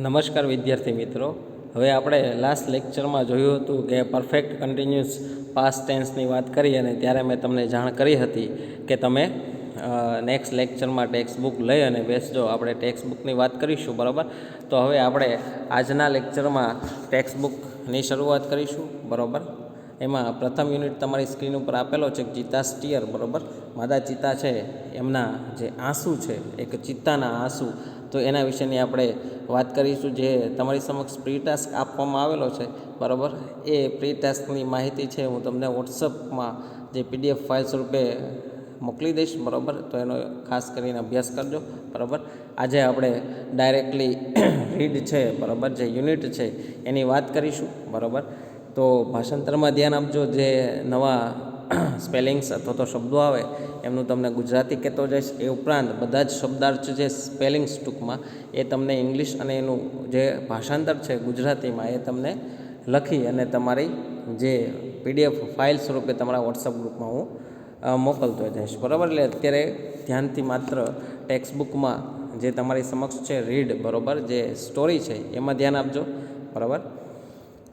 નમસ્કાર વિદ્યાર્થી મિત્રો. હવે આપણે લાસ્ટ લેક્ચરમાં જોયું હતું કે પરફેક્ટ કન્ટિન્યુઅસ પાસ્ટ ટેન્સની વાત કરી અને ત્યારે મેં તમને જાણ કરી હતી કે તમે નેક્સ્ટ લેક્ચરમાં ટેક્સ્ટ બુક લઈ અને બેસજો. આપણે ટેક્સ્ટ બુકની વાત કરીશું, બરાબર. તો હવે આપણે આજના લેક્ચરમાં ટેક્સ્ટ બુકની શરૂઆત કરીશું, બરાબર. એમાં પ્રથમ યુનિટ તમારી સ્ક્રીન ઉપર આપેલો છે, ચિત્તા's ટીયર, બરાબર. માદા ચિત્તા છે એમના જે આંસુ છે, એક ચિત્તાના આંસુ, તો એના વિશેની આપણે વાત કરીશું. જે તમારી સમક્ષ પ્રી ટાસ્ક આપવામાં આવેલો છે, બરાબર, એ પ્રી ટાસ્કની માહિતી છે હું તમને વોટ્સઅપમાં જે PDF ફાઇલ સ્વરૂપે મોકલી દઈશ, બરાબર. તો એનો ખાસ કરીને અભ્યાસ કરજો, બરાબર. આજે આપણે ડાયરેક્ટલી રીડ છે, બરાબર, જે યુનિટ છે એની વાત કરીશું, બરાબર. તો ભાષાંતરમાં ધ્યાન આપજો. જે નવા સ્પેલિંગ્સ અથવા તો શબ્દો આવે એમનું તમને ગુજરાતી કહેતો જઈશ. એ ઉપરાંત બધા જ શબ્દાર્થ જે સ્પેલિંગ્સ ટૂંકમાં એ તમને ઇંગ્લિશ અને એનું જે ભાષાંતર છે ગુજરાતીમાં એ તમને લખી અને તમારી જે PDF ફાઇલ સ્વરૂપે તમારા વોટ્સઅપ ગ્રુપમાં હું મોકલતો જઈશ, બરાબર. એટલે અત્યારે ધ્યાનથી માત્ર ટેક્સ્ટ બુકમાં જે તમારી સમક્ષ છે રીડ, બરાબર, જે સ્ટોરી છે એમાં ધ્યાન આપજો, બરાબર.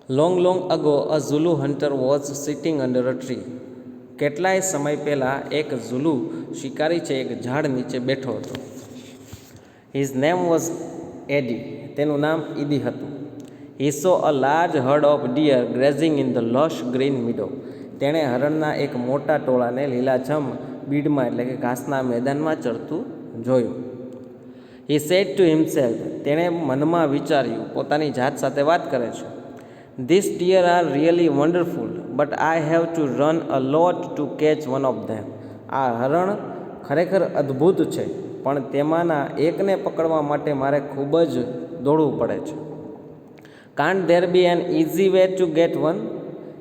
Long ago a ઝુલુ hunter was sitting under a tree. કેટલાય સમય પહેલાં એક ઝુલુ શિકારી છે એક ઝાડ નીચે બેઠો હતો. His name was Eddie. તેનું નામ ઈદી હતું. He saw a large herd of deer grazing in the lush green meadow. તેણે હરણના એક મોટા ટોળાને લીલાછમ બીડમાં એટલે કે ઘાસના મેદાનમાં ચરતું જોયું. He said to himself. તેણે મનમાં વિચાર્યું, પોતાની જાત સાથે વાત કરે છે, this deer are really wonderful but I have to run a lot to catch one of them. આ હરણ ખરેખર અદ્ભુત છે, પણ તેમાંના એકને પકડવા માટે મારે ખૂબ જ દોડવું પડે છે. Can't there be an easy way to get one.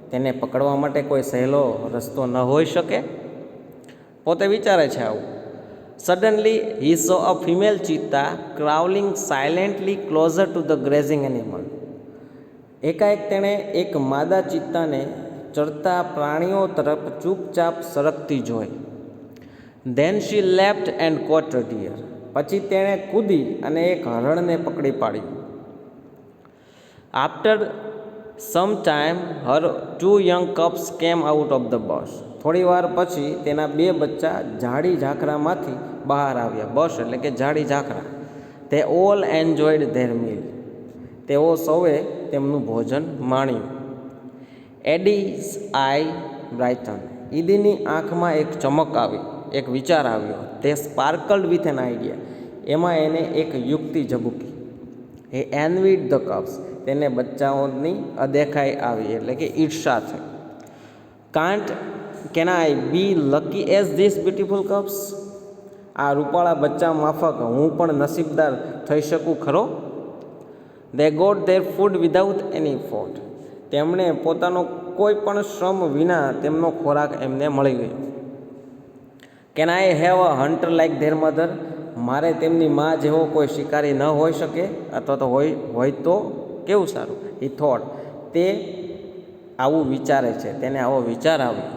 તેને પકડવા માટે કોઈ સહેલો રસ્તો ન હોઈ શકે? પોતે વિચારે છે આવું. Suddenly he saw a female cheetah crawling silently closer to the grazing animal. એકાએક તેણે એક માદા ચિત્તાને ચરતા પ્રાણીઓ તરફ ચૂપચાપ સરકતી જોઈ. Then she left and caught a deer. પછી તેણે કૂદી અને એક હરણને પકડી પાડ્યું. After some time her 2 young cubs came out of the bush. થોડી વાર પછી તેના 2 બચ્ચા જાડી ઝાંખરામાંથી બહાર આવ્યા. બસ એટલે કે જાડી ઝાંખરા. They all enjoyed their meal. તેઓ સૌએ તેમનું ભોજન માણ્યું. એડીઝ આઈ બ્રાઇટન. ઈદીની આંખમાં એક ચમક આવી, એક વિચાર આવ્યો. તે સ્પાર્કલ્ડ વિથ એન આઈડિયા. એમાં એને એક યુક્તિ ઝબૂકી. હે એનવીડ ધ કપ્સ. તેને બચ્ચાઓની અદેખાઈ આવી એટલે કે ઈર્ષા થઈ. Can I be lucky as this beautiful cubs. આ રૂપાળા બચ્ચા માફક હું પણ નસીબદાર થઈ શકું ખરો? They got their food without any fault. તેમણે પોતાનો કોઈ પણ શ્રમ વિના તેમનો ખોરાક એમને મળી ગયો. Can I have a hunter like their mother. મારે તેમની મા જેવો કોઈ શિકારી ન હોઈ શકે, અથવા તો હોય તો કેવું સારું. He thought. તે આવું વિચારે છે, તેને આવો વિચાર આવ્યો.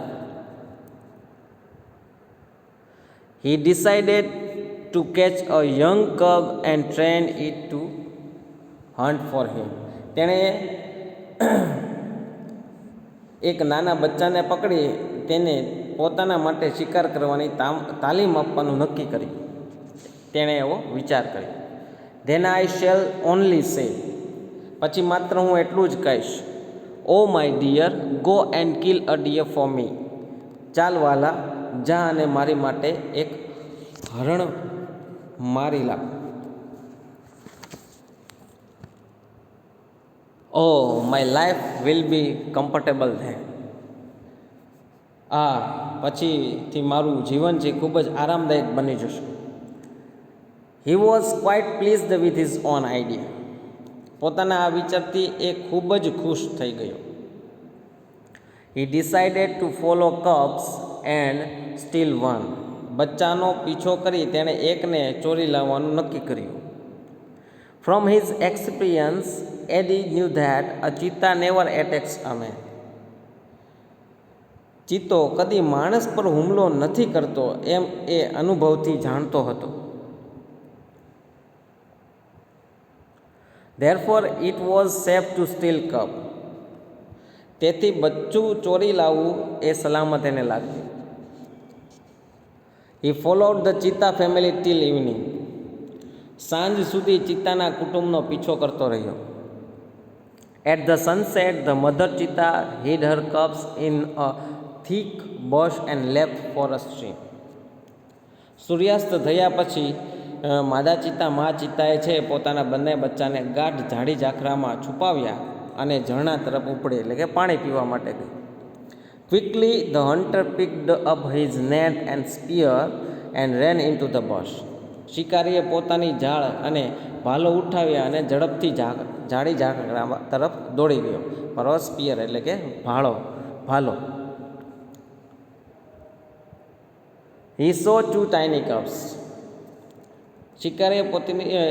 He decided to catch a young cub and train it to hunt for him. તેણે એક નાના બચ્ચાને પકડી તેને પોતાના માટે શિકાર કરવાની તાલીમ આપવાનું નક્કી કર્યું. તેણે એવો વિચાર કર્યો. ધેન આઈ શેલ ઓનલી સે. પછી માત્ર હું એટલું જ કહીશ, oh my dear, go and kill a deer for me. ચાલ વાલા, જા અને મારી માટે એક હરણ મારી લાવ. Oh my life will be comfortable then. પછીથી મારું જીવન છે ખૂબ જ આરામદાયક બની જશે. He was quite pleased with his own idea. પોતાના આ વિચારથી એ ખૂબ જ ખુશ થઈ ગયો. He decided to follow cubs and steal one. બચ્ચાનો પીછો કરી તેણે એકને ચોરી લાવવાનું નક્કી કર્યું. From his experience Eddie knew that a cheetah never attacks a man. ચિત્તો કદી માણસ પર હુમલો નથી કરતો એમ એ અનુભવથી જાણતો હતો. Therefore it was safe to steal cub. તેથી બચ્ચું ચોરી લાવવું એ સલામત એને લાગ્યું. He followed the cheetah family till evening. સાંજ સુધી ચિત્તાના કુટુંબનો પીછો કરતો રહ્યો. At the sunset the mother cheetah hid her cubs in a thick bush and left for a stream. સૂર્યાસ્ત થયા પછી માદા ચિત્તા મા ચિત્તાએ છે પોતાના બંને બચ્ચાને ગાઢ ઝાડી ઝાખરામાં છુપાવ્યા અને ઝરણા તરફ ઉપડી એટલે કે પાણી પીવા માટે ગઈ. Quickly the hunter picked up his net and spear and ran into the bush. શિકારીએ પોતાની ઝાડ અને ભાલો ઉઠાવ્યા અને ઝડપથી ઝાડી ઝાકરા તરફ દોડી ગયો. બરાબર, સ્પીયર એટલે કે ભાલો. હી સો 2 ટાઇની કપ્સ. શિકારીએ પોતાની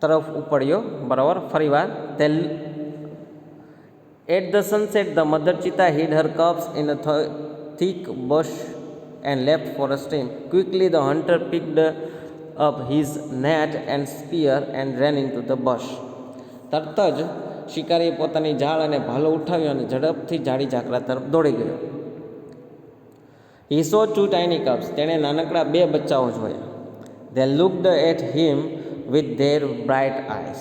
તરફ ઉપડ્યો. બરાબર, ફરીવાર at the sunset the mother cheetah hid her cubs in a thick bush and left for a stream. Quickly the hunter picked up his net and spear and ran into the bush. તરત જ શિકારીએ પોતાની ઝાડ અને ભાલો ઉઠાવ્યો અને ઝડપથી ઝાડી ઝાકરા તરફ દોડી ગયો. He saw 2 tiny cubs. તેણે નાનકડા 2 બચ્ચાઓ જોયા. They looked at him with their bright eyes.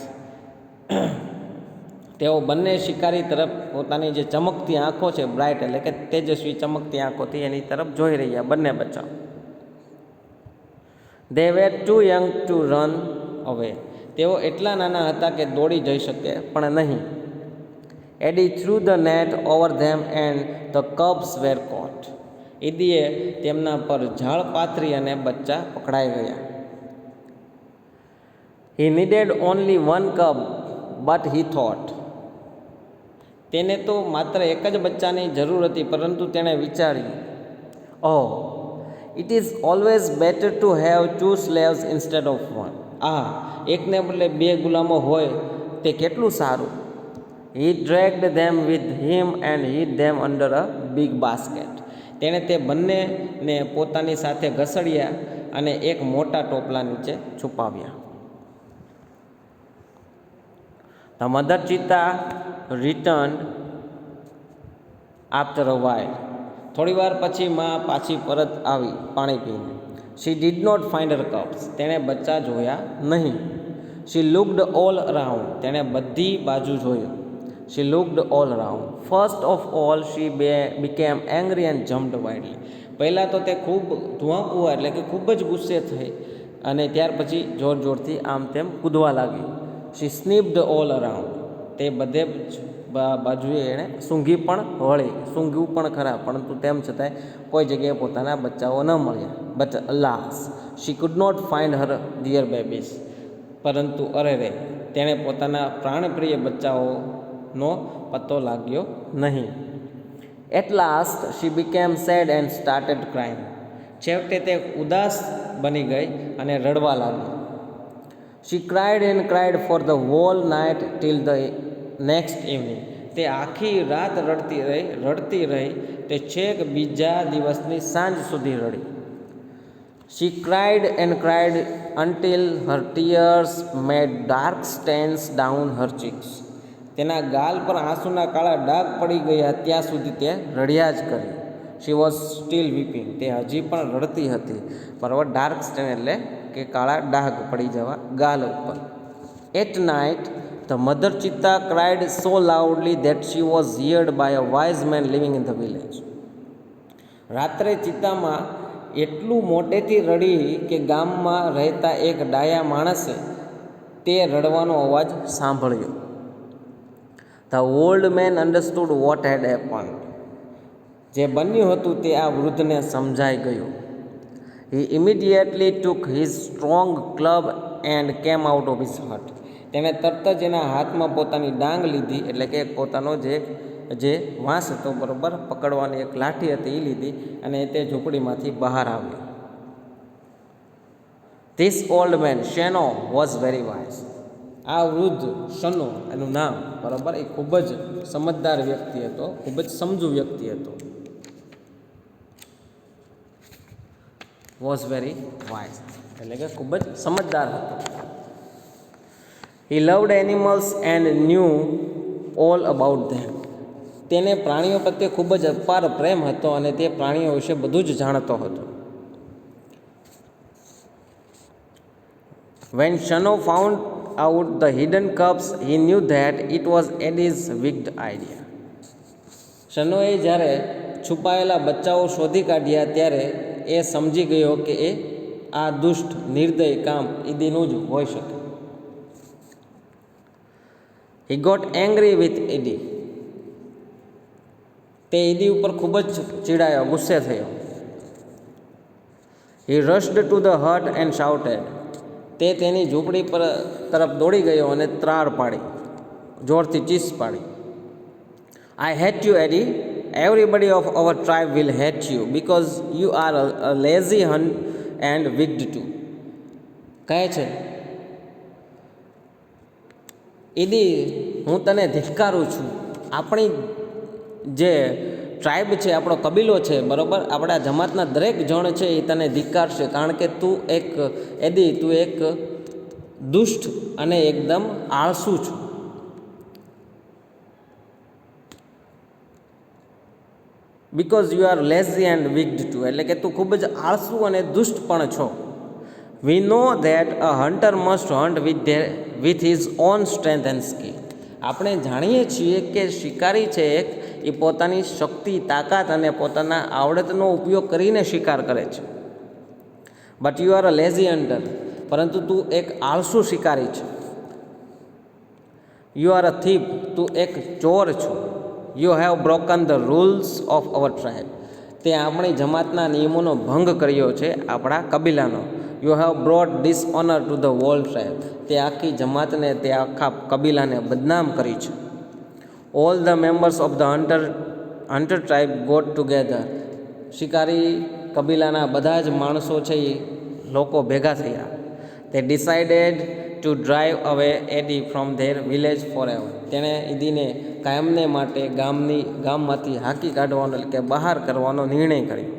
તેઓ બંને શિકારી તરફ પોતાની જે ચમકતી આંખો છે, બ્રાઇટ એટલે કે તેજસ્વી ચમકતી આંખોથી એની તરફ જોઈ રહ્યા બંને બચ્ચાઓ. They were too young to run away. તેઓ એટલા નાના હતા કે દોડી જઈ શકે પણ નહીં. Eddie threw the net over them and the cubs were caught. ADA તેમના પર ઝાડ પાથરી અને બચ્ચા પકડાઈ ગયા. He needed only 1 cub, but he thought. તેને તો માત્ર એક જ બચ્ચાની જરૂર હતી, પરંતુ તેણે વિચાર્યું, oh, it is always better to have 2 slaves instead of 1. એકને બદલે 2 ગુલામો હોય તે કેટલું સારું. He dragged them with him and hid them under a big basket. તેણે તે બંનેને પોતાની સાથે ઘસડ્યા અને એક મોટા ટોપલા નીચે છુપાવ્યા. The mother cheetah returned after a while. થોડી વાર પછી માં પાછી પરત આવી પાણી પીને. She did not find her cubs. તેણે બચ્ચા જોયા નહીં. She looked all around. તેણે બધી બાજુ જોયું. She looked all around. First of all, she became angry and jumped wildly. પહેલાં તો તે ખૂબ ધુઆપુઆ એટલે કે ખૂબ જ ગુસ્સે થઈ અને ત્યાર પછી જોર જોરથી આમ તેમ કૂદવા લાગી. She sniffed all around. તે બધે બાજુએ એણે સૂંઘી પણ વળી, સૂંઘ્યું પણ ખરા, પરંતુ તેમ છતાંય કોઈ જગ્યાએ પોતાના બચ્ચાઓ ન મળ્યા. But alas, she could not find her dear babies. પરંતુ અરે રે, તેણે પોતાના પ્રાણપ્રિય બચ્ચાઓનો પત્તો લાગ્યો નહીં. At last she became sad and started crying. છેવટે તે ઉદાસ બની ગઈ અને રડવા લાગી. She cried and cried for the whole night till the next evening. તે આખી રાત રડતી રહી તે છેક બીજા દિવસની સાંજ સુધી રડી. She cried and cried until her tears made dark stains down her cheeks. તેના ગાલ પર આંસુના કાળા ડાઘ પડી ગયા ત્યાં સુધી તે રડ્યા જ કરી. She was still weeping. તે હજી પણ રડતી હતી. બરાબર, ડાર્ક સ્ટેન એટલે કે કાળા ડાઘ પડી જવા ગાલ ઉપર. At night the mother cheetah cried so loudly that she was heard by a wise man living in the village. રાત્રે ચિત્તામાં એટલું મોટેથી રડી કે ગામમાં રહેતા એક ડાયા માણસે તે રડવાનો અવાજ સાંભળ્યો. The old man understood what had happened. જે બન્યું હતું તે આ વૃદ્ધને સમજાઈ ગયું. He immediately took his strong club and came out of his hut. તેણે તરત જ એના હાથમાં પોતાની ડાંગ લીધી, એટલે કે પોતાનો જે વાંસ હતો, બરાબર, પકડવાની એક લાઠી હતી એ લીધી અને તે ઝૂંપડીમાંથી બહાર આવ્યો. This old man, Sheno, was very wise. આ વૃદ્ધ શનો એનું નામ, બરાબર, એ ખૂબ જ સમજદાર વ્યક્તિ હતો, ખૂબ જ સમજુ વ્યક્તિ હતો. વોઝ વેરી વાઇઝ એટલે કે ખૂબ જ સમજદાર હતો. He loved animals and knew all about them. તેને પ્રાણીઓ પ્રત્યે ખૂબ જ અપાર પ્રેમ હતો અને તે પ્રાણીઓ વિશે બધું જ જાણતો હતો. When Shano found out the hidden cups, he knew that it was Eddie's wicked idea. શનોએ જ્યારે છુપાયેલા બચ્ચાઓ શોધી કાઢ્યા ત્યારે એ સમજી ગયો કે એ આ દુષ્ટ નિર્દય કામ ઈદીનું જ હોઈ શકે. He got angry with Eddie. તે ઈદી ઉપર ખૂબ જ ચીડાયો, ગુસ્સે થયો. He rushed to the hut and shouted. તે તેની ઝૂંપડી પર તરફ દોડી ગયો અને ત્રાડ પાડી, જોરથી ચીસ પાડી. I hate you, Eddie. Everybody of our tribe will hate you because you are a lazy and wicked too. કહે છે, ઈદી, હું તને ધિક્કારું છું. આપણી જે ટ્રાઇબ છે, આપણો કબીલો છે, બરાબર, આપણા જમાતના દરેક જણ છે એ તને ધિક્કારશે, કારણ કે તું એક દુષ્ટ અને એકદમ આળસુ છું. Because you are lazy and wicked too, એટલે કે તું ખૂબ જ આળસુ અને દુષ્ટ પણ છો. We know that a hunter must hunt with his own strength and skill. આપણે જાણીએ છીએ કે શિકારી છે એ પોતાની શક્તિ, તાકાત અને પોતાના આવડતનો ઉપયોગ કરીને શિકાર કરે છે. But you are a lazy hunter, પરંતુ તું એક આળસુ શિકારી છે. યુ આર અ થીપ, તું એક ચોર છો. You have broken the rules of our tribe, તે આપણી જમાતના નિયમોનો ભંગ કર્યો છે, આપણા કબીલાનો. You have brought dishonour to the whole tribe, તે આખી જમાતને, તે આખા કબીલાને બદનામ કરી છે. All the members of the hunter tribe got together, શિકારી કબીલાના બધા જ માણસો છે એ લોકો ભેગા થયા. તે decided to drive away Eddie from their village for ever, તેણે ઈદીને કાયમને માટે ગામમાંથી હાંકી કાઢવાનો, એટલે કે બહાર કરવાનો નિર્ણય કર્યો.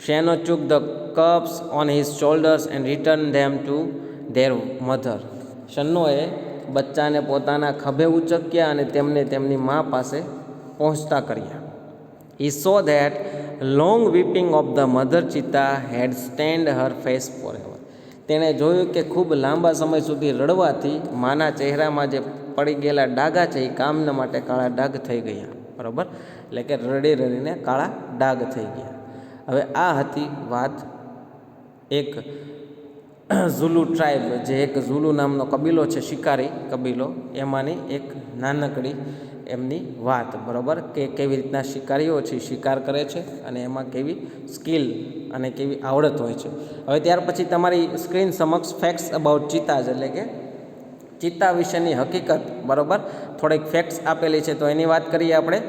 શેનો took the cups on his shoulders and returned them to their mother. શન્નોએ બચ્ચાને પોતાના ખભે ઉચક્યા અને તેમને તેમની મા પાસે પહોંચતા કર્યા. He saw that long weeping of the mother cheetah had stained her face forever. તેણે જોયું કે ખૂબ લાંબા સમય સુધી રડવાથી માના ચહેરામાં જે પડી ગયેલા ડાઘા છે એ કામના માટે કાળા ડાઘ થઈ ગયા, બરાબર, એટલે કે રડી રડીને કાળા ડાઘ થઈ ગયા. હવે આ હતી વાત એક ઝુલુ ટ્રાઇબ, જે એક ઝુલુ નામનો કબીલો છે, શિકારી કબીલો, એમાંની એક નાનકડી એમની વાત, બરાબર, કે કેવી રીતના શિકારીઓ છે શિકાર કરે છે અને એમાં કેવી સ્કિલ અને કેવી આવડત હોય છે. હવે ત્યાર પછી તમારી સ્ક્રીન સમક્ષ ફેક્ટ્સ અબાઉટ ચિત્તાઝ, એટલે કે ચિત્તા વિશેની હકીકત, બરાબર, થોડીક ફેક્ટ્સ આપેલી છે, તો એની વાત કરીએ આપણે.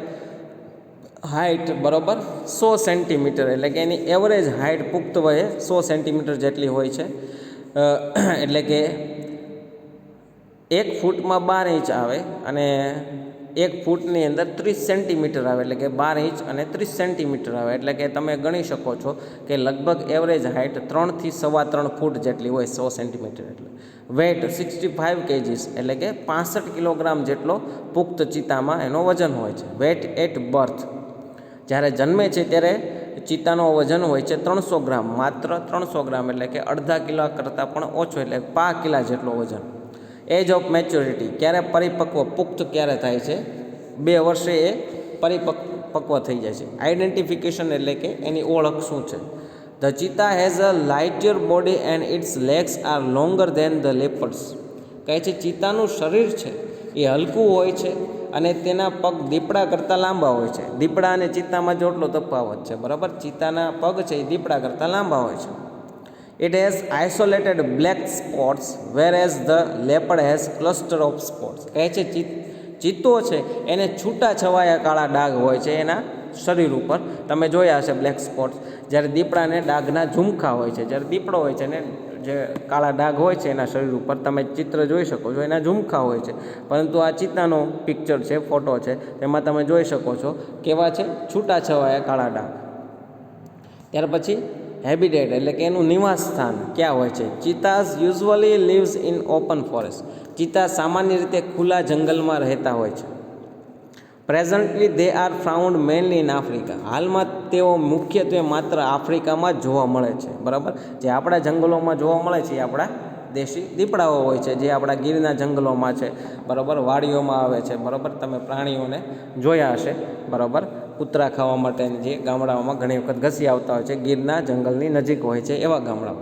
હાઇટ, બરાબર, 100 સેન્ટીમીટર, એટલે કે એની એવરેજ હાઇટ પુખ્ત વયે 100 સેન્ટીમીટર જેટલી હોય છે. એટલે કે 1 ફૂટમાં 12 ઇંચ આવે અને 1 ફૂટની અંદર 30 સેન્ટીમીટર આવે, એટલે કે 12 ઇંચ અને 30 સેન્ટીમીટર આવે. એટલે કે તમે ગણી શકો છો કે લગભગ એવરેજ હાઇટ 3 થી 3.25 ફૂટ જેટલી હોય, 100 સેન્ટીમીટર. એટલે વેઇટ 65 kgs, એટલે કે 65 કિલોગ્રામ જેટલો પુખ્ત ચિત્તામાં એનો વજન હોય છે. વેઇટ એટ બર્થ, જ્યારે જન્મે છે ત્યારે ચિત્તાનો વજન હોય છે 300 ગ્રામ, માત્ર 300 ગ્રામ, એટલે કે અડધા કિલો કરતાં પણ ઓછો, એટલે 5 કિલા જેટલો વજન. એજ ઓફ મેચ્યોરિટી, ક્યારે પરિપક્વ, પુખ્ત ક્યારે થાય છે? 2 વર્ષે એ પરિપક્વ થઈ જાય છે. આઈડેન્ટિફિકેશન, એટલે કે એની ઓળખ શું છે? The cheetah has a lighter body and its legs are longer than the leopards. કહે છે ચિત્તાનું શરીર છે એ હલકું હોય છે અને તેના પગ દીપડા કરતાં લાંબા હોય છે. દીપડા અને ચિત્તામાં જેટલો તફાવત છે, બરાબર, ચિત્તાના પગ છે એ દીપડા કરતાં લાંબા હોય છે. It has isolated black spots whereas the leopard has cluster of spots. કહે છે ચિત્તો છે એને છૂટા છવાયા કાળા ડાઘ હોય છે એના શરીર ઉપર, તમે જોયા હશે બ્લેક સ્પોટ્સ. જ્યારે દીપડાને ડાઘના ઝુમખા હોય છે, જ્યારે દીપડો હોય છે ને જે કાળા ડાઘ હોય છે એના શરીર ઉપર, તમે ચિત્ર જોઈ શકો છો, એના ઝુમખા હોય છે. પરંતુ આ ચિત્તાનો પિક્ચર છે, ફોટો છે, તેમાં તમે જોઈ શકો છો કેવા છે, છૂટા છવાયા કાળા ડાઘ. ત્યાર પછી હેબિટેટ એટલે કે એનું નિવાસ સ્થાન ક્યાં હોય છે? Cheetahs usually lives in open forest. ચિતા સામાન્ય રીતે ખુલ્લા જંગલમાં રહેતા હોય છે. Presently they are found mainly in Africa. હાલમાં તેઓ મુખ્યત્વે માત્ર આફ્રિકામાં જ જોવા મળે છે. બરાબર, જે આપણા જંગલોમાં જોવા મળે છે એ આપણા દેશી દીપડાઓ હોય છે, જે આપણા ગીરના જંગલોમાં છે, બરાબર, વાડીઓમાં આવે છે. બરાબર, તમે પ્રાણીઓને જોયા હશે. બરાબર, કૂતરા ખાવા માટે જે ગામડાઓમાં ઘણી વખત ઘસી આવતા હોય છે, ગીરના જંગલની નજીક હોય છે એવા ગામડાઓ.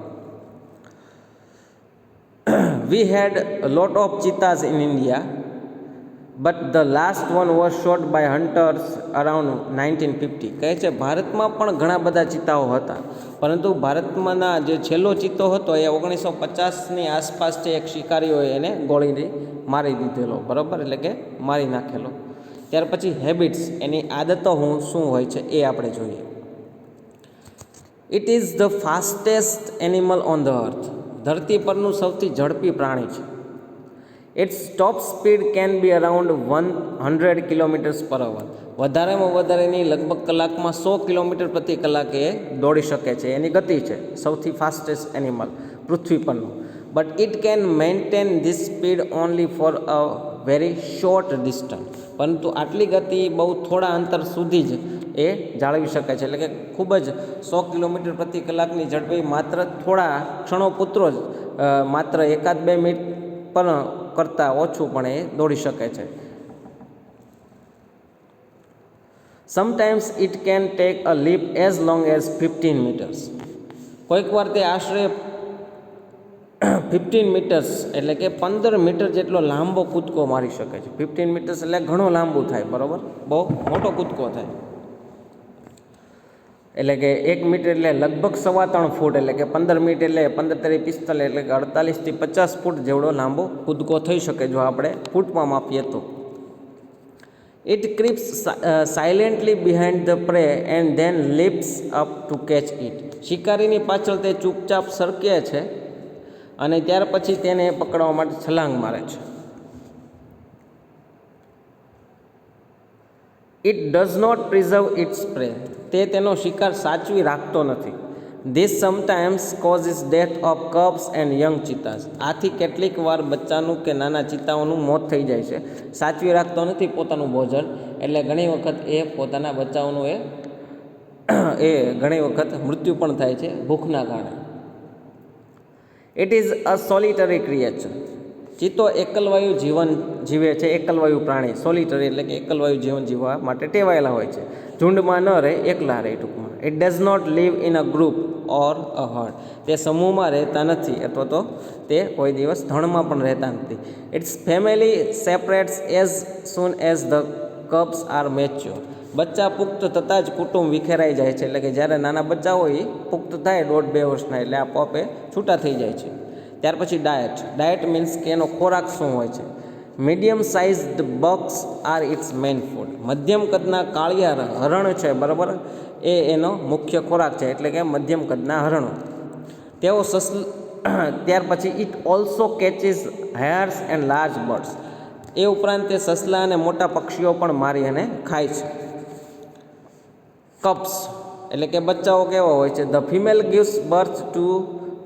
We had lot of cheetahs in India but the last one was shot by hunters around 1950. કહે છે ભારતમાં પણ ઘણા બધા ચિત્તાઓ હતા, પરંતુ ભારતમાંના જે છેલ્લો ચિત્તો હતો એ 1950ની આસપાસ છે એક શિકારીઓએ એને ગોળીને મારી દીધેલો. બરાબર, એટલે કે મારી નાખેલો. ત્યાર પછી હેબિટ્સ, એની આદતો શું હોય છે એ આપણે જોઈએ. It is the fastest animal on the earth. ધરતી પરનું સૌથી ઝડપી પ્રાણી છે. Its top speed can be around 100 kilometres per hour. વધારેમાં વધારેની લગભગ કલાકમાં 100 કિલોમીટર પ્રતિ કલાકે એ દોડી શકે છે. એની ગતિ છે સૌથી ફાસ્ટેસ્ટ એનિમલ પૃથ્વી પરનું. But it can maintain this speed only for a very short distance. પરંતુ આટલી ગતિ બહુ થોડા અંતર સુધી જ એ જાળવી શકે છે. એટલે કે ખૂબ જ 100 કિલોમીટર પ્રતિ કલાકની ઝડપે માત્ર થોડા ક્ષણો પુત્રો જ માત્ર 1-2 મિનિટ પણ કરતાં ઓછું પણ એ દોડી શકે છે. Sometimes it can take a leap as long as 15 metres. કોઈક વાર તે આશરે 15 મીટર્સ એટલે કે 15 મીટર જેટલો લાંબો કૂદકો મારી શકે છે. 15 મીટર્સ એટલે ઘણો લાંબુ થાય. બરાબર, બહુ મોટો કૂદકો થાય. એટલે કે 1 મીટર એટલે લગભગ 3.25 ફૂટ, એટલે કે 15 મિનિટ એટલે 15 × 45 એટલે કે 48 થી 50 ફૂટ જેવડો લાંબો કૂદકો થઈ શકે જો આપણે ફૂટમાં માપીએ તો. It creeps silently behind the prey and then leaps up to catch it. શિકારીની પાછળ તે ચૂપચાપ સરકે છે અને ત્યાર પછી તેને પકડવા માટે છલાંગ મારે છે. It does not preserve its prey. તે તેનો શિકાર સાચવી રાખતો નથી. This sometimes causes death of cubs and young cheetahs. આથી કેટલીક વાર બચ્ચાનું કે નાના ચિત્તાઓનું મોત થઈ જાય છે. સાચવી રાખતો નથી પોતાનું ભોજન, એટલે ઘણી વખત એ પોતાના બચ્ચાઓનું એ ઘણી વખત મૃત્યુ પણ થાય છે ભૂખના કારણે. It is a solitary creature. ચિત્તો એકલવાયુ જીવન જીવે છે. એકલવાયુ પ્રાણી, સોલિટરી એટલે કે એકલવાયુ જીવન જીવવા માટે ટેવાયેલા હોય છે. ઝુંડમાં ન રહે, એકલા રહે ટૂંકમાં. It does not live in a group or a herd. તે સમૂહમાં રહેતા નથી અથવા તો તે કોઈ દિવસ ધણમાં પણ રહેતા નથી. Its family separates as soon as the cubs are mature. બચ્ચા પુખ્ત થતાં જ કુટુંબ વિખેરાઈ જાય છે. એટલે કે જ્યારે નાના બચ્ચા હોય એ પુખ્ત થાય 1.5-2 વર્ષના એટલે આપોઆપ એ છૂટા થઈ જાય છે. ત્યાર પછી ડાયટ. ડાયટ મીન્સ કે એનો ખોરાક શું હોય છે? Medium sized bucks are its main food. મધ્યમ કદના કાળિયા હરણ છે, બરાબર, એ એનો મુખ્ય ખોરાક છે. એટલે કે મધ્યમ કદના હરણો. તેઓ ત્યાર પછી it also catches hares and large birds. એ ઉપરાંત તે સસલા અને મોટા પક્ષીઓ પણ મારી અને ખાય છે. કપ્સ એટલે કે બચ્ચાઓ કેવા હોય છે? The female gives birth to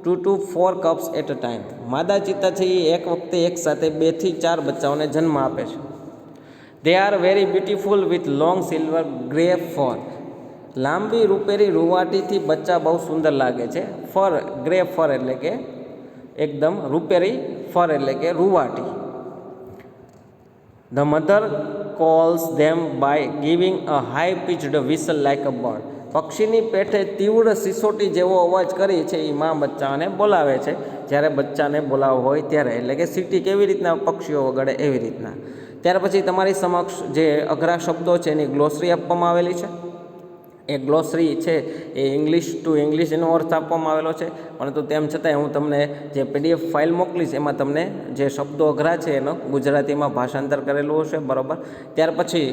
2 to 4 cubs at a time. માદા ચિત્તા છે એ એક વખતે એક સાથે 2 થી 4 બચ્ચાઓને જન્મ આપે છે. They are very beautiful with long silver grey fur. લાંબી રૂપેરી રૂવાટીથી બચ્ચા બહુ સુંદર લાગે છે. ફર, ગ્રે ફર એટલે કે એકદમ રૂપેરી, ફર એટલે કે રૂવાટી. The mother calls them by giving a high pitched whistle like a bird. પક્ષીની પેઠે તીવ્ર સિસોટી જેવો અવાજ કરી છે એ મા બચ્ચાને બોલાવે છે જ્યારે બચ્ચાને બોલાવવો હોય ત્યારે. એટલે કે સીટી કેવી રીતના પક્ષીઓ વગાડે એવી રીતના. ત્યાર પછી તમારી સમક્ષ જે અઘરા શબ્દો છે એની ગ્લોસરી આપવામાં આવેલી છે. એ ગ્લોસરી છે એ ઇંગ્લિશ ટુ ઇંગ્લિશ એનો અર્થ આપવામાં આવેલો છે, પરંતુ તેમ છતાંય હું તમને જે PDF ફાઇલ મોકલીશ એમાં તમને જે શબ્દો અઘરા છે એનો ગુજરાતીમાં ભાષાંતર કરેલું હશે. બરાબર. ત્યાર પછી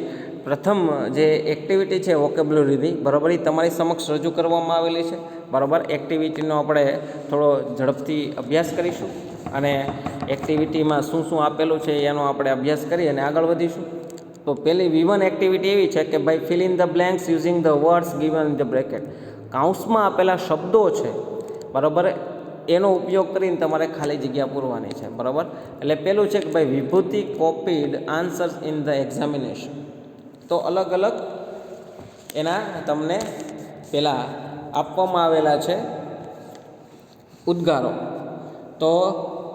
પ્રથમ જે એક્ટિવિટી છે વોકેબ્યુલરીની, બરાબર, એ તમારી સમક્ષ રજૂ કરવામાં આવેલી છે. બરાબર. એક્ટિવિટીનો આપણે થોડો ઝડપથી અભ્યાસ કરીશું અને એક્ટિવિટીમાં શું શું આપેલું છે એનો આપણે અભ્યાસ કરી અને આગળ વધીશું. તો પહેલી V1 એક્ટિવિટી એવી છે કે ભાઈ fill in the blanks using the words given in the bracket. કાઉન્સમાં આપેલા શબ્દો છે, બરાબર, એનો ઉપયોગ કરીને તમારે ખાલી જગ્યા પૂરવાની છે, બરાબર. એટલે પેલું છે કે ભાઈ વિભૂતિ કોપીડ આન્સર્સ ઇન ધ એક્ઝામિનેશન. તો અલગ અલગ એના તમને પેલા આપવામાં આવેલા છે ઉદ્ગારો. તો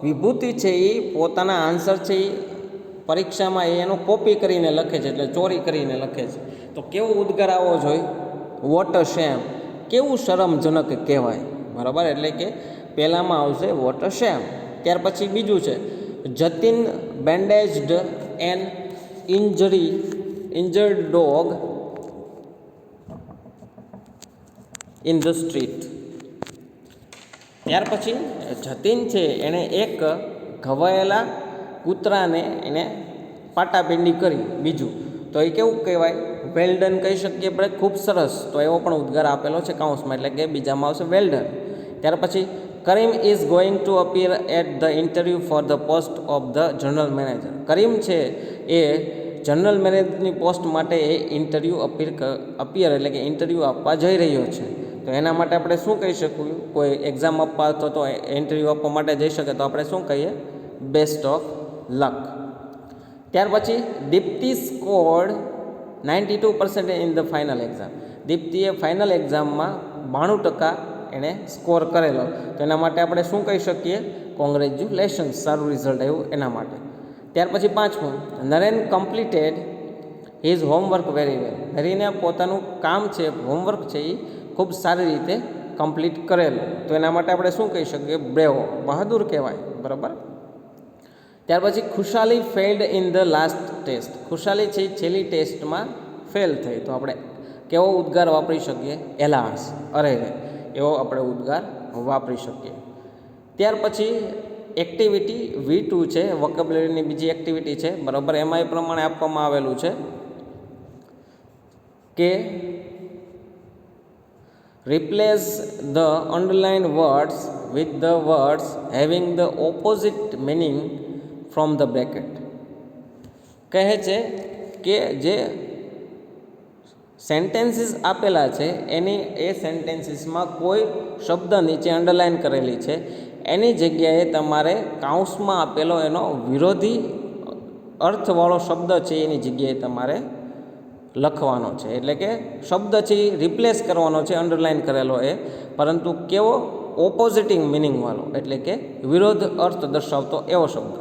વિભૂતિ છે એ પોતાના આન્સર છે એ પરીક્ષામાં એનો કોપી કરીને લખે છે, એટલે ચોરી કરીને લખે છે. તો કેવો ઉદ્ગાર આવવો જોઈએ? વોટ અ શેમ, કેવું શરમજનક કહેવાય, બરાબર. એટલે કે પહેલામાં આવશે વોટ અ શેમ. ત્યાર પછી બીજું છે Jatin bandaged an injured dog in the street. ત્યાર પછી જતીન છે એણે એક ઘવાયેલા કૂતરાને એને પાટાપિંડી કરી. બીજું તો એ કેવું કહેવાય? વેલ ડન કહી શકીએ આપણે, ખૂબ સરસ. તો એવો પણ ઉદ્ગાર આપેલો છે કાઉન્સમાં, એટલે કે બીજામાં આવશે વેલ ડન. ત્યાર પછી Karim is going to appear at the interview for the post of the general manager. Karim છે એ જનરલ મેનેજરની પોસ્ટ માટે એ ઇન્ટરવ્યૂ અપિયર એટલે કે ઇન્ટરવ્યૂ આપવા જઈ રહ્યો છે. તો એના માટે આપણે શું કહી શકીએ? કોઈ એક્ઝામ આપવા અથવા તો ઇન્ટરવ્યૂ આપવા માટે જઈ શકે તો આપણે શું કહીએ? Best of luck. ત્યાર પછી Deepti scored 92% in the final exam. દીપ્તિએ ફાઇનલ એક્ઝામમાં 92% એણે સ્કોર કરેલો. તો એના માટે આપણે શું કહી શકીએ? કોંગ્રેચ્યુલેશન્સ, સારું રિઝલ્ટ આવ્યું એના માટે. ત્યાર પછી પાંચમું, Naren completed his homework very well. નરેને પોતાનું કામ છે, હોમવર્ક છે એ ખૂબ સારી રીતે કમ્પ્લીટ કરેલું. તો એના માટે આપણે શું કહી શકીએ? બ્રેવો, બહાદુર કહેવાય, બરાબર. ત્યાર પછી Khushali failed in the last test. Khushali છે છેલ્લી ટેસ્ટમાં ફેલ થઈ. તો આપણે કેવો ઉદ્ગાર વાપરી શકીએ? એલાસ, અરે રે, એવો આપણે ઉદ્ગાર વાપરી શકીએ. ત્યાર પછી એક્ટિવિટી V2 છે, વોકેબ્યુલરીની બીજી એક્ટિવિટી છે, બરાબર. એમાં એ પ્રમાણે આપવામાં આવેલું છે કે replace the underline words with the words having the opposite meaning from the bracket. કહે છે કે જે સેન્ટેન્સીસ આપેલા છે એની એ સેન્ટેન્સીસમાં કોઈ શબ્દ નીચે અંડરલાઇન કરેલી છે એની જગ્યાએ તમારે કાઉન્સમાં આપેલો એનો વિરોધી અર્થવાળો શબ્દ છે એની જગ્યાએ તમારે લખવાનો છે. એટલે કે શબ્દ છે એ રિપ્લેસ કરવાનો છે અંડરલાઇન કરેલો એ, પરંતુ કેવો? ઓપોઝિટિંગ મિનિંગવાળો, એટલે કે વિરોધ અર્થ દર્શાવતો એવો શબ્દ.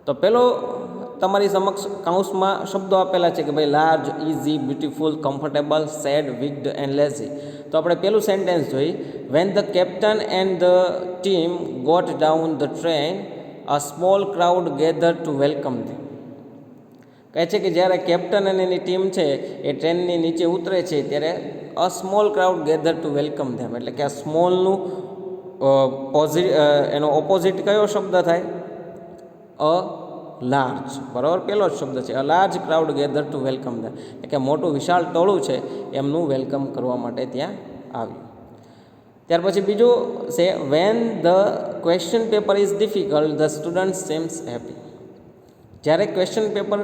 તો પેલો તમારી સમક્ષ કાઉન્સમાં શબ્દો આપેલા છે કે ભાઈ large, easy, beautiful, comfortable, sad, wicked and lazy. તો આપણે પેલું સેન્ટેન્સ જોઈ. When the captain and the team got down the train a small crowd gather to welcome them. કહે છે કે જ્યારે કેપ્ટન અને એની ટીમ છે એ ટ્રેનની નીચે ઉતરે છે ત્યારે a small crowd gather to welcome them, એટલે કે આ સ્મોલનું એનો ઓપોઝિટ કયો શબ્દ થાય? અ લાર્જ, બરાબર. પહેલો જ શબ્દ છે. A large crowd gather to welcome them, એટલે કે મોટું વિશાળ ટોળું છે એમનું વેલકમ કરવા માટે ત્યાં આવ્યું. ત્યાર પછી બીજું છે van the question paper is difficult the student seems happy. જ્યારે ક્વેશ્ચન પેપર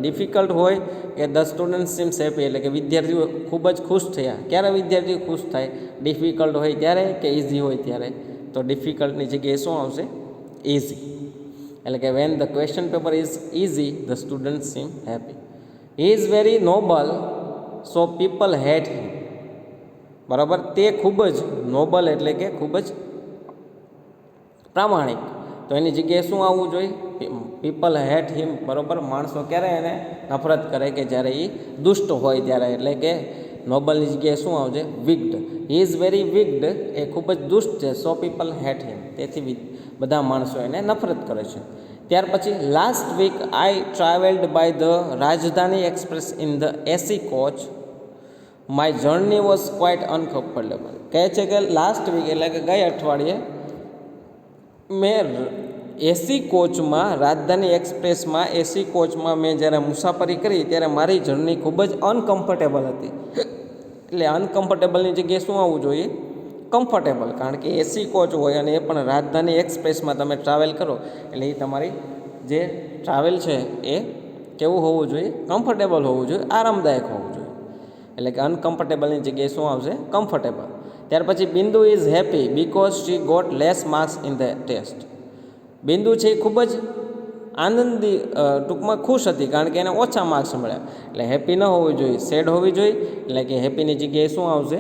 ડિફિકલ્ટ હોય કે ધ સ્ટુડન્ટ સીમ્સ હેપી, એટલે કે વિદ્યાર્થીઓ ખૂબ જ ખુશ થયા. ક્યારે વિદ્યાર્થીઓ ખુશ થાય? ડિફિકલ્ટ હોય ત્યારે કે ઇઝી હોય ત્યારે? તો ડિફિકલ્ટની જગ્યાએ શું આવશે? ઇઝી. એટલે કે when the question paper is easy the student seem happy. He is very noble so people hate him. બરાબર. તે ખૂબ જ નોબલ એટલે કે ખૂબ જ પ્રામાણિક. તો એની જગ્યાએ શું આવવું જોઈએ? પીપલ હેટ હિમ, બરાબર. માણસો ક્યારે એને નફરત કરે? કે જ્યારે એ દુષ્ટ હોય ત્યારે. એટલે કે નોબલની જગ્યાએ શું આવશે? વિગ્ડ. હી ઇઝ વેરી વિગ્ડ, એ ખૂબ જ દુષ્ટ છે. સો પીપલ હેટ હિમ, તેથી બધા માણસો એને નફરત કરે છે. ત્યાર પછી last week I travelled by the Rajdhani express in the AC coach. My journey was quite uncomfortable. કહે છે કે લાસ્ટ વીક એટલે કે ગયા અઠવાડિયે મેં એસી કોચમાં, રાજધાની એક્સપ્રેસમાં એસી કોચમાં મેં જ્યારે મુસાફરી કરી ત્યારે મારી જર્ની ખૂબ જ અનકમ્ફર્ટેબલ હતી. એટલે અનકમ્ફર્ટેબલની જગ્યાએ શું આવવું જોઈએ? કમ્ફર્ટેબલ. કારણ કે એસી કોચ હોય અને એ પણ રાજધાની એક્સપ્રેસમાં તમે ટ્રાવેલ કરો એટલે એ તમારી જે ટ્રાવેલ છે એ કેવું હોવું જોઈએ? કમ્ફર્ટેબલ હોવું જોઈએ, આરામદાયક હોવું જોઈએ. એટલે કે અનકમ્ફર્ટેબલની જગ્યાએ શું આવશે? કમ્ફર્ટેબલ. ત્યાર પછી Bindu is happy because she got less marks in the test. Bindu છે એ ખૂબ જ આનંદી, ટૂંકમાં ખુશ હતી કારણ કે એને ઓછા માર્ક્સ મળ્યા. એટલે હેપી ન હોવી જોઈએ, સેડ હોવી જોઈએ. એટલે કે હેપીની જગ્યાએ શું આવશે?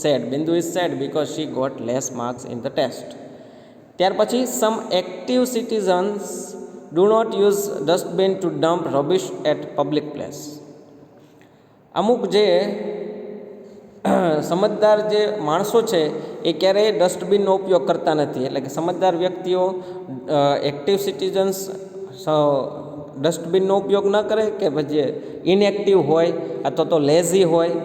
Sad. Bindu is sad because she got less marks in the test. ત્યાર પછી some active citizens do not use dustbin to dump rubbish at public place. અમુક જે સમજદાર જે માણસો છે એ ક્યારેય ડસ્ટબિનનો ઉપયોગ કરતા નથી. એટલે કે સમજદાર વ્યક્તિઓ, એક્ટિવ સિટીઝન્સ ડસ્ટબિનનો ઉપયોગ ન કરે, કે પછી ઇનએક્ટિવ હોય અથવા તો લેઝી હોય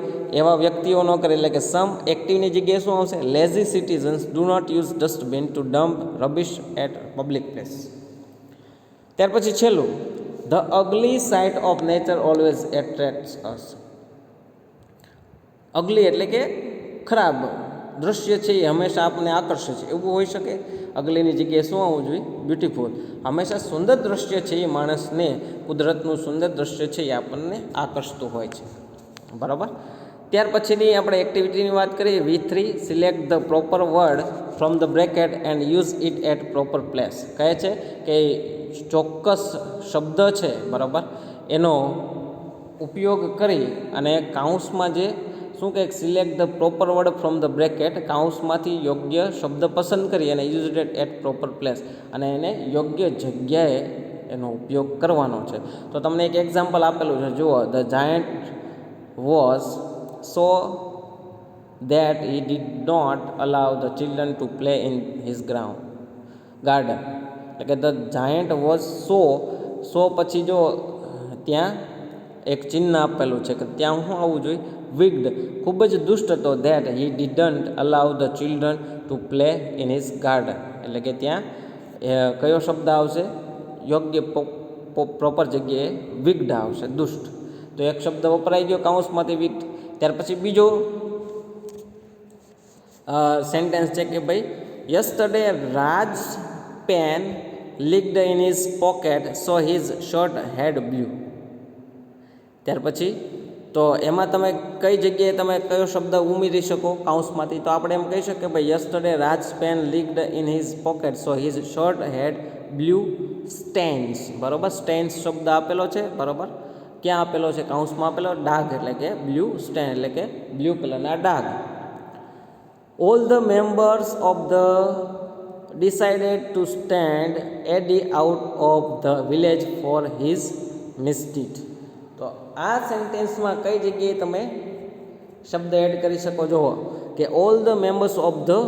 એવા વ્યક્તિઓ ન કરે. એટલે કે સમ એક્ટિવની જગ્યાએ શું આવશે? Lazy citizens do not use dustbin to dump rubbish at public place. ત્યાર પછી છેલ્લું, the ugly sight of nature always attracts us. Ugly એટલે કે ખરાબ દૃશ્ય છે એ હંમેશા આપણને આકર્ષે છે, એવું હોઈ શકે. અગલીની જગ્યાએ શું આવવું જોઈએ? બ્યુટીફુલ. હંમેશા સુંદર દૃશ્ય છે એ માણસને, કુદરતનું સુંદર દૃશ્ય છે એ આપણને આકર્ષતું હોય છે. બરાબર. ત્યાર પછીની આપણે એક્ટિવિટીની વાત કરીએ. V3 select the proper word from the bracket and use it at proper place. કહે છે કે ચોક્કસ શબ્દ છે, બરાબર, એનો ઉપયોગ કરી અને કાઉન્સમાં જે શું કહે? Select the proper word from the bracket, કાઉન્સમાંથી યોગ્ય શબ્દ પસંદ કરી અને use it at proper place, અને એને યોગ્ય જગ્યાએ એનો ઉપયોગ કરવાનો છે. તો તમને એક એક્ઝામ્પલ આપેલું છે, જુઓ. The giant was so that he did not allow the children to play in his garden. એટલે કે ધ જાયન્ટ વોઝ સો પછી જો ત્યાં એક ચિહ્ન આપેલું છે કે ત્યાં શું આવવું જોઈએ? વિગ્ડ. ખૂબ જ દુષ્ટ હતો. That he didn't allow the children to play in his garden. એટલે કે ત્યાં કયો શબ્દ આવશે? યોગ્ય પ્રોપર જગ્યાએ વિગ્ડ આવશે, દુષ્ટ. તો એક શબ્દ વપરાઈ ગયો કાઉન્સમાંથી, વિગ્ડ. ત્યાર પછી બીજો સેન્ટેન્સ છે કે ભાઈ, yesterday Raj pen leaked in his pocket so his shirt had blue. ત્યાર પછી તો એમાં તમે કઈ જગ્યાએ તમે કયો શબ્દ ઉમેરી શકો કાઉન્સમાંથી? તો આપણે એમ કહી શકીએ ભાઈ, yesterday Raj pen leaked in his pocket so his shirt had blue stains. બરાબર. સ્ટેન્સ શબ્દ આપેલો છે, બરાબર. ક્યાં આપેલો છે? કાઉન્સમાં આપેલો. ડાઘ એટલે કે બ્લુ સ્ટેન એટલે કે બ્લુ કલરના ડાઘ. All the members of the decided to stand Eddie out of the village for his misdeed. તો આ સેન્ટેન્સમાં કઈ જગ્યાએ તમે શબ્દ એડ કરી શકો? જો કે all the members of the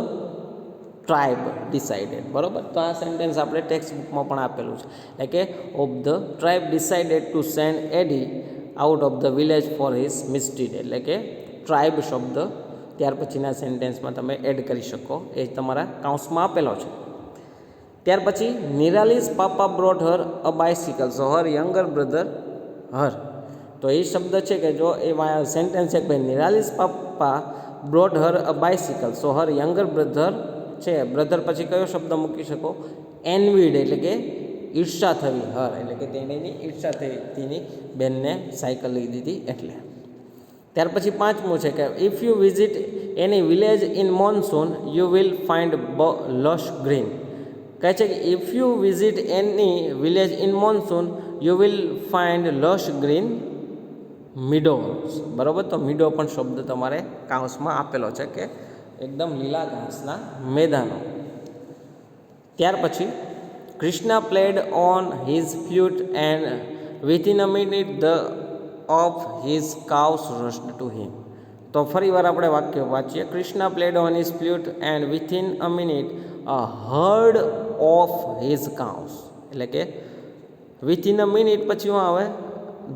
tribe decided. બરાબર. તો આ સેન્ટેન્સ આપણે ટેક્સ્ટ બુકમાં પણ આપેલું છે. એટલે કે of the tribe decided to send Eddie out of the village for his misdeed. એટલે કે ટ્રાઇબ શબ્દ ત્યાર પછીના સેન્ટેન્સમાં તમે એડ કરી શકો, એ તમારા કાઉન્સમાં આપેલો છે. ત્યાર પછી Nirali's papa brought her a bicycle so her younger brother her. તો એ શબ્દ છે કે જો એ સેન્ટેન્સ છે કે ભાઈ, Nirali's papa brought her a bicycle so her younger brother છે. બ્રધર પછી કયો શબ્દ મૂકી શકો? એનવીડ એટલે કે ઈર્ષા થવી. હર એટલે કે તેની ઈર્ષા થઈ, તેની બેનને સાયકલ લઈ દીધી એટલે. ત્યાર પછી પાંચમું છે કે if you visit any village in monsoon you will find lush green. કહે છે કે if you visit any village in monsoon you will find lush green meadows. બરાબર. તો મિડો પણ શબ્દ તમારે કાઉન્સમાં આપેલો છે કે એકદમ લીલા ઘાસના મેદાનો. ત્યાર પછી Krishna played on his flute and within a minute the of his cows rushed to him. તો ફરી વાર આપણે વાક્ય વાંચીએ. Krishna played on his flute and within a minute a herd of his cows. એટલે કે વિથિન અ મિનિટ પછી શું આવે?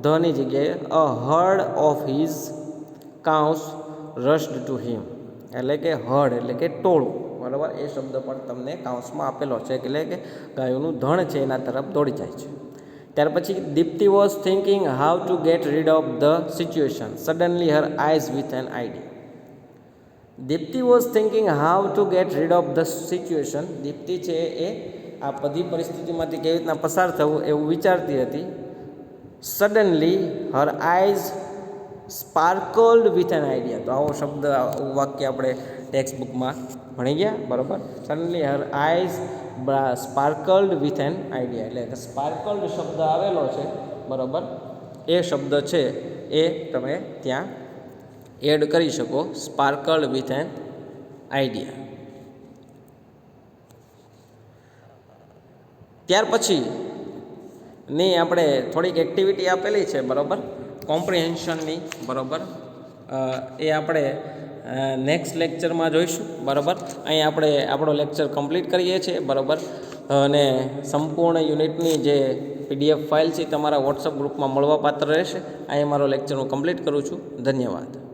ધની જગ્યાએ a herd of his cows rushed to him. એટલે કે હર્ડ એટલે કે ટોળું. બરાબર. એ શબ્દ પણ તમને કાઉન્સમાં આપેલો છે, એટલે કે ગાયોનું ધણ છે એના તરફ દોડી જાય છે. ત્યાર પછી Deepti was thinking how to gate read of the situation suddenly her eyes with an idea. Deepti was thinking how to gate read of the situation. Deepti છે એ આ બધી પરિસ્થિતિમાંથી કેવી રીતના પસાર થવું એવું વિચારતી હતી. Suddenly her eyes sparkled with an idea. તો આવો શબ્દ આવું વાક્ય આપણે ટેક્સ્ટ બુકમાં ભણી ગયા. બરાબર. Suddenly her eyes sparkled with an idea, એટલે કે સ્પાર્કલ્ડ શબ્દ આવેલો છે. બરાબર. એ શબ્દ છે એ તમે ત્યાં એડ કરી શકો. સ્પાર્કલ્ડ વિથ એન આઈડિયા. ત્યાર પછી ની આપણે થોડીક એક્ટિવિટી આપેલી છે. બરાબર. કોમ્પ્રિહેન્શનની. બરાબર. એ આપણે નેક્સ્ટ લેક્ચરમાં જોઈશું. બરાબર. અહીં આપણે આપણો લેક્ચર કમ્પ્લીટ કરીએ છીએ. બરાબર. અને સંપૂર્ણ યુનિટની જે PDF ફાઇલ છે તમારા વોટ્સઅપ ગ્રુપમાં મળવાપાત્ર રહેશે. અહીં મારો લેક્ચર હું કમ્પ્લીટ કરું છું. ધન્યવાદ.